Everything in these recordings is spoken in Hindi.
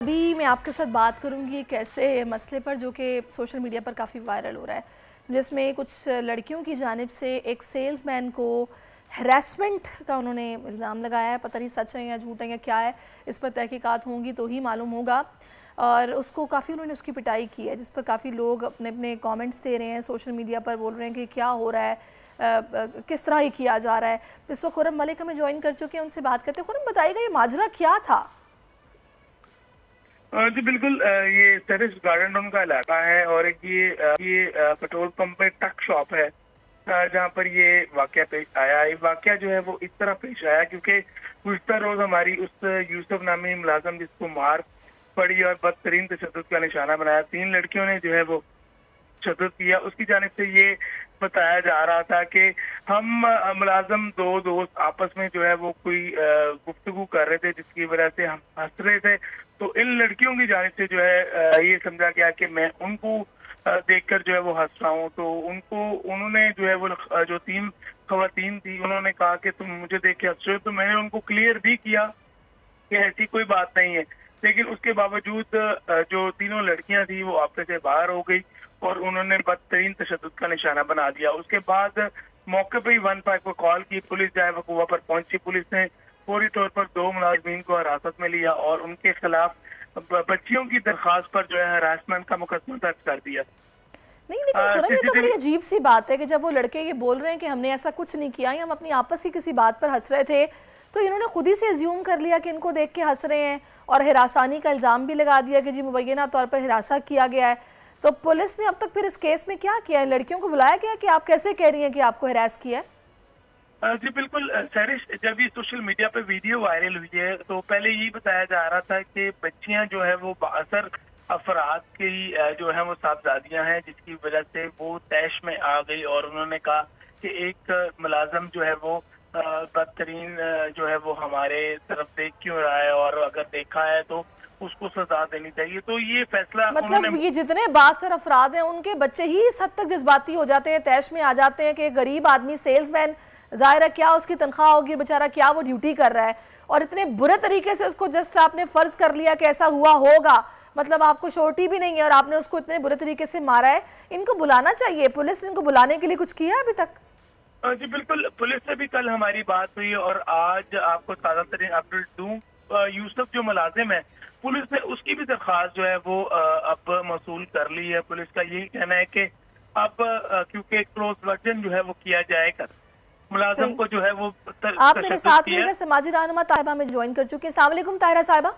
अभी मैं आपके साथ बात करूंगी एक ऐसे मसले पर जो कि सोशल मीडिया पर काफ़ी वायरल हो रहा है, जिसमें कुछ लड़कियों की जानिब से एक सेल्समैन को हैरेसमेंट का उन्होंने इल्ज़ाम लगाया है। पता नहीं सच है या झूठ है या क्या है, इस पर तहकीकात होंगी तो ही मालूम होगा। और उसको काफ़ी उन्होंने उसकी पिटाई की है, जिस पर काफ़ी लोग अपने अपने कमेंट्स दे रहे हैं, सोशल मीडिया पर बोल रहे हैं कि क्या हो रहा है, किस तरह ये किया जा रहा है। इस वक्त खुरम मलिक हमें ज्वाइन कर चुके हैं, उनसे बात करते हैं। खुरम, बताइएगा ये माजरा क्या था? जी बिल्कुल, ये टेरेस गार्डन उनका इलाका है और ये पेट्रोल पंप में ट्रक शॉप है जहाँ पर ये वाकया पेश आया। ये वाकया जो है वो इस तरह पेश आया क्योंकि गुज़िश्ता रोज हमारी उस यूसुफ नामी मुलाजम जिसको मार पड़ी और बदतरीन तशद्दुद का निशाना बनाया, 3 लड़कियों ने जो है वो तशद्दुद किया, उसकी जानिब से ये बताया जा रहा था कि हम मुलाजम 2 दोस्त आपस में जो है वो कोई गुफ्तगू कर रहे थे जिसकी वजह से हम हंस रहे थे। तो इन लड़कियों की जानिब से जो है ये समझा गया कि मैं उनको देखकर जो है वो हंस रहा हूँ। तो उन्होंने जो है वो जो 3 खवातीन थी उन्होंने कहा कि तुम मुझे देख के हंस रहे हो। तो मैंने उनको क्लियर भी किया कि ऐसी कोई बात नहीं है, लेकिन उसके बावजूद जो तीनों लड़कियां थी वो आपस से बाहर हो गई और उन्होंने बदतरीन तशद्दुद का निशाना बना दिया। उसके बाद मौके पर ही 15 को कॉल की, पुलिस जाए वकूवा पर पहुंची। पुलिस ने फौरी तौर पर 2 मुलाजमीन को हिरासत में लिया और उनके खिलाफ बच्चियों की दरखास्त पर जो है हरासमेंट का मुकदमा दर्ज कर दिया। नहीं, लेकिन खुरम ये तो बड़ी अजीब सी बात है कि जब वो लड़के ये बोल रहे हैं कि हमने ऐसा कुछ नहीं किया, हम अपनी आपस की किसी बात पर हंस रहे थे, तो इन्होंने खुद ही से अज्यूम कर लिया कि इनको देख के हंस रहे हैं और हिरासानी का इल्ज़ाम भी लगा दिया कि जी मुबैना तौर पर हिरासा किया गया है। तो पुलिस ने अब तक फिर इस केस में क्या किया है? लड़कियों को बुलाया गया कि आप कैसे कह रही हैं कि आपको हिरास किया है? जी बिल्कुल सरिश, जब ये सोशल मीडिया पे वीडियो वायरल हुई है तो पहले यही बताया जा रहा था कि बच्चियां जो है वो बाअसर अफराद की जो है वो साहबजादियां हैं, जिसकी वजह से वो तैश में आ गई और उन्होंने कहा कि एक मुलाजम जो है वो बदतरीन जो है वो हमारे तरफ देख क्यों रहा है और अगर देखा है तो उसको सजा देनी चाहिए। तो ये फैसला मतलब ये जितने बासर अफराद हैं उनके बच्चे ही इस हद तक जज्बाती हो जाते हैं, तैश में आ जाते हैं कि गरीब आदमी सेल्समैन, जाहिर है क्या उसकी तनख्वाह होगी, बेचारा क्या वो ड्यूटी कर रहा है, और इतने बुरे तरीके से उसको जस्ट आपने फर्ज कर लिया कि ऐसा हुआ होगा, मतलब आपको श्योरिटी भी नहीं है और आपने उसको इतने बुरे तरीके से मारा है। इनको बुलाना चाहिए, पुलिस ने इनको बुलाने के लिए कुछ किया अभी तक? जी बिल्कुल, पुलिस से भी कल हमारी बात हुई और आज आपको ताज़ा तरीन अपडेट दूं, यूसुफ जो मुलाजिम है पुलिस ने उसकी भी दरख्वास्त जो है वो अब मौसूल कर ली है। पुलिस का यही कहना है कि अब क्योंकि क्लोज वर्जन जो है वो किया जाएगा, मुलाजिम को जो है वो आप मेरे साथ में समाजी रहनुमा ताहिबा में ज्वाइन कर चुके हैं। अस्सलाम वालेकुम ताहिरा साहिबा।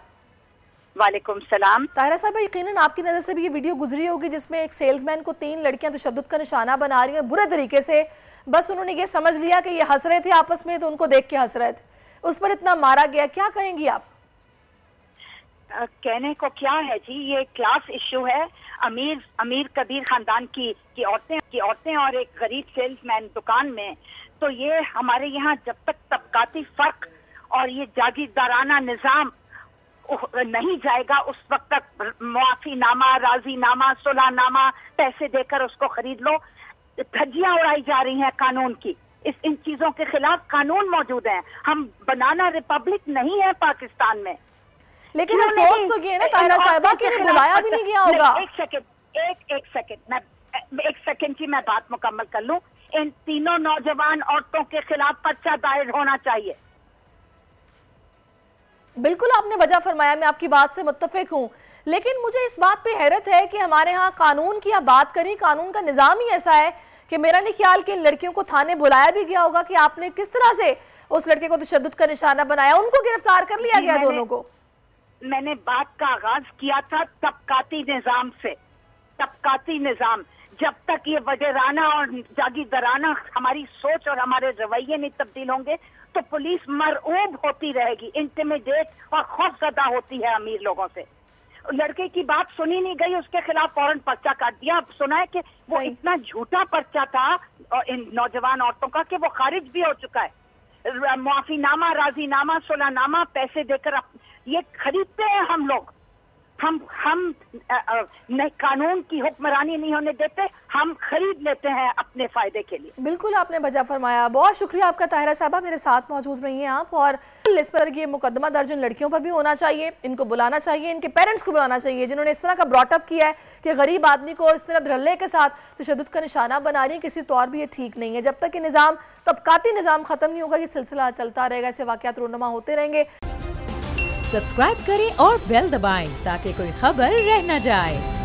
वालेकुम सलाम। ताहिरा साहिबा, यकीनन आपकी नज़र से भी ये वीडियो गुजरी होगी जिसमें एक सेल्समैन को 3 लड़कियां तशद्दुद का निशाना बना रही हैं बुरे तरीके से। बस उन्होंने ये समझ लिया कि ये हंस रहे थे आपस में तो उनको देख के हंस रहे थे, उस पर इतना मारा गया। क्या कहेंगी आप? कहने को क्या है जी, ये क्लास इश्यू है। अमीर कबीर खानदान की औरतें और एक गरीब सेल्समैन दुकान में, तो ये हमारे यहाँ जब तक तबकाती फर्क और ये जागीरदाराना निजाम नहीं जाएगा उस वक्त तक मुआफीनामा, राजीनामा, सुलहनामा पैसे देकर उसको खरीद लो, धज्जियां उड़ाई जा रही हैं कानून की। इन चीजों के खिलाफ कानून मौजूद है। हम बनाना रिपब्लिक नहीं है पाकिस्तान में। लेकिन अफसोस तो ये है ना ताहिरा साहिबा कि इन्हें बुलाया भी नहीं गया होगा। एक सेकंड की मैं बात मुकम्मल कर लूं। इन तीनों नौजवान औरतों के खिलाफ पर्चा दायर होना चाहिए। बिल्कुल आपने वजह फरमाया, मैं आपकी बात से मुत्तफिक हूँ, लेकिन मुझे इस बात पे हैरत है कि हमारे यहाँ कानून की आप बात करें, कानून का निज़ाम ही ऐसा है कि मेरा नहीं ख्याल कि इन लड़कियों को थाने बुलाया भी गया होगा कि आपने किस तरह से उस लड़के को तशद्दुद का निशाना बनाया, उनको गिरफ्तार कर लिया गया दोनों को। मैंने बात का आगाज किया था तबकाती निजाम से। तबकाती निजाम जब तक ये वजराना और जागीरदाराना हमारी सोच और हमारे रवैये नहीं तब्दील होंगे तो पुलिस मरऊब होती रहेगी, इंटिमिडेट और खौफजदा होती है अमीर लोगों से। लड़के की बात सुनी नहीं गई, उसके खिलाफ फौरन पर्चा काट दिया। अब सुना है कि वो इतना झूठा पर्चा था इन नौजवान औरतों का कि वो खारिज भी हो चुका है। मुआफीनामा, राजीनामा, सुलहनामा पैसे देकर ये खरीदते हैं हम लोग। हम कानून की हुक्मरानी नहीं होने देते, हम खरीद लेते हैं अपने फायदे के लिए। बिल्कुल आपने बजा फरमाया। बहुत शुक्रिया आपका ताहिरा साहबा, मेरे साथ मौजूद रही हैं आप। और इस पर ये मुकदमा दर्ज इन लड़कियों पर भी होना चाहिए, इनको बुलाना चाहिए, इनके पेरेंट्स को बुलाना चाहिए जिन्होंने इस तरह का ब्रॉटअप किया है कि गरीब आदमी को इस तरह धड़ल्ले के साथ तशद्दुद का निशाना बना रही है। किसी तौर भी ये ठीक नहीं है। जब तक ये निज़ाम, तबकाती निज़ाम ख़त्म नहीं होगा, ये सिलसिला चलता रहेगा, ऐसे वाक़यात रूनुमा होते रहेंगे। सब्सक्राइब करें और बेल दबाएं ताकि कोई खबर रह न जाए।